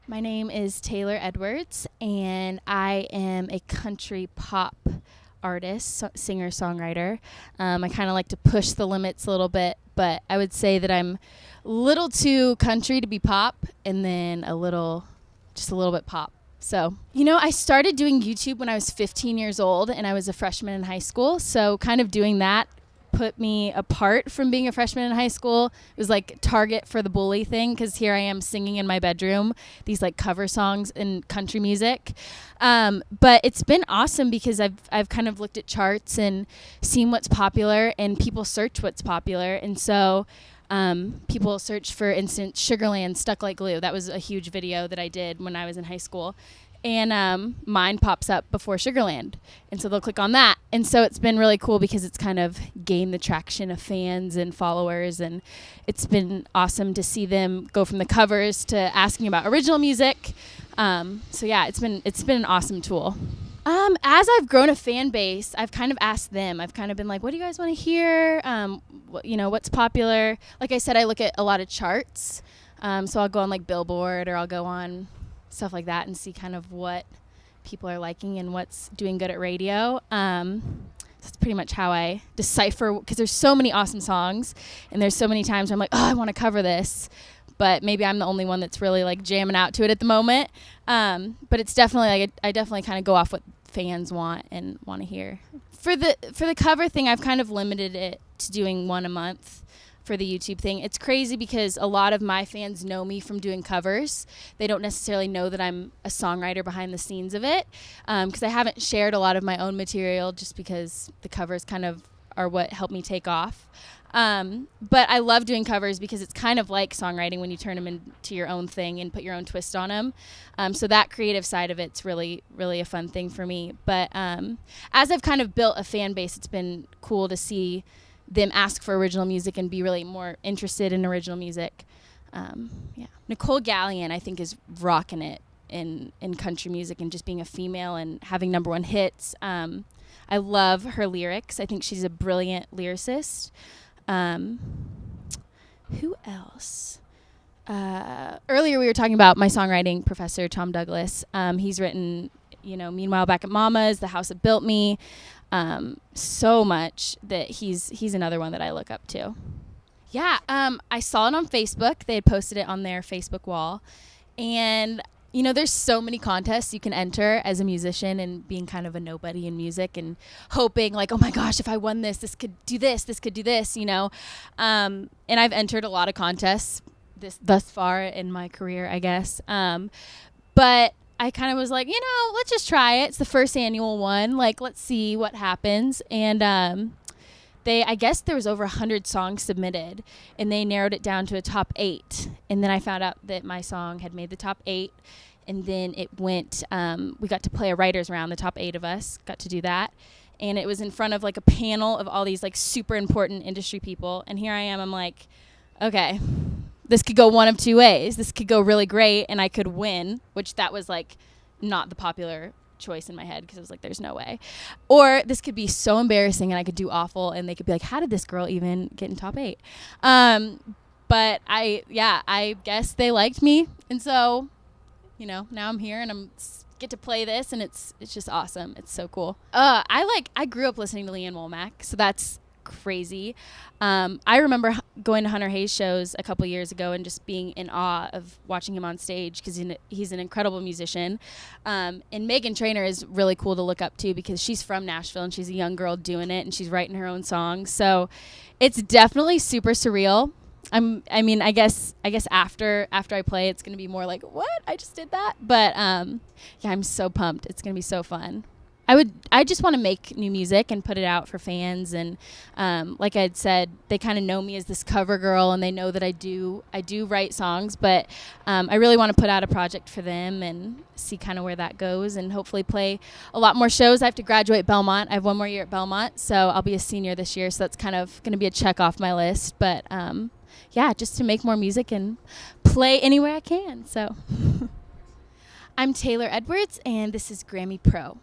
My name is Taylor Edwards, and I am a country pop artist, singer, songwriter. I kind of like to push the limits a little bit, but I would say that I'm a little too country to be pop, and then just a little bit pop. So, I started doing YouTube when I was 15 years old, and I was a freshman in high school. So kind of doing that put me apart from being a freshman in high school. It was like target for the bully thing, because here I am singing in my bedroom these like cover songs in country music. But it's been awesome because I've kind of looked at charts and seen what's popular, and people search what's popular. And so people search, for instance, Sugarland, Stuck Like Glue. That was a huge video that I did when I was in high school. And mine pops up before Sugarland. And so they'll click on that. And so it's been really cool because it's kind of gained the traction of fans and followers. And it's been awesome to see them go from the covers to asking about original music. So yeah, it's been an awesome tool. As I've grown a fan base, I've kind of asked them. I've kind of been like, what do you guys want to hear? What's popular? Like I said, I look at a lot of charts. So I'll go on like Billboard, or I'll go on stuff like that and see kind of what people are liking and what's doing good at radio. That's pretty much how I decipher, because there's so many awesome songs, and there's so many times where I'm like, oh, I want to cover this, but maybe I'm the only one that's really like jamming out to it at the moment. But it's definitely like I definitely kind of go off what fans want and want to hear. For the cover thing, I've kind of limited it to doing one a month. For the YouTube thing. It's crazy because a lot of my fans know me from doing covers. They don't necessarily know that I'm a songwriter behind the scenes of it, because I haven't shared a lot of my own material, just because the covers kind of are what helped me take off. But I love doing covers because it's kind of like songwriting when you turn them into your own thing and put your own twist on them. So that creative side of it's really, really a fun thing for me. But as I've kind of built a fan base, it's been cool to see them ask for original music and be really more interested in original music. Nicole Gallion, I think, is rocking it in country music and just being a female and having number one hits. I love her lyrics. I think she's a brilliant lyricist. Who else? Earlier we were talking about my songwriting professor, Tom Douglas. He's written, Meanwhile Back at Mama's, The House That Built Me, so much that he's another one that I look up to. Yeah, I saw it on Facebook. They had posted it on their Facebook wall. And, there's so many contests you can enter as a musician, and being kind of a nobody in music and hoping like, oh my gosh, if I won this could do this could do this, And I've entered a lot of contests thus far in my career, I guess. But I kind of was like, let's just try it. It's the first annual one. Like, let's see what happens. And I guess there was over 100 songs submitted, and they narrowed it down to a top 8. And then I found out that my song had made the top 8. And then it went, we got to play a writer's round. The top 8 of us got to do that. And it was in front of like a panel of all these like super important industry people. And here I am, I'm like, okay, this could go one of two ways. This could go really great and I could win, which that was like not the popular choice in my head, because I was like, there's no way. Or this could be so embarrassing and I could do awful and they could be like, how did this girl even get in top 8? But I guess they liked me. And so, now I'm here and I'm get to play this, and it's just awesome. It's so cool. I grew up listening to Leanne Womack, so that's crazy. I remember going to Hunter Hayes shows a couple years ago and just being in awe of watching him on stage, because he's an incredible musician. And Meghan Trainor is really cool to look up to, because she's from Nashville and she's a young girl doing it and she's writing her own songs. So it's definitely super surreal. I guess after I play, it's going to be more like, what? I just did that. But I'm so pumped. It's going to be so fun. I just want to make new music and put it out for fans. And like I had said, they kind of know me as this cover girl, and they know that I do write songs, but I really want to put out a project for them and see kind of where that goes, and hopefully play a lot more shows. I have to graduate Belmont. I have one more year at Belmont, so I'll be a senior this year. So that's kind of going to be a check off my list. But just to make more music and play anywhere I can. So I'm Taylor Edwards, and this is Grammy Pro.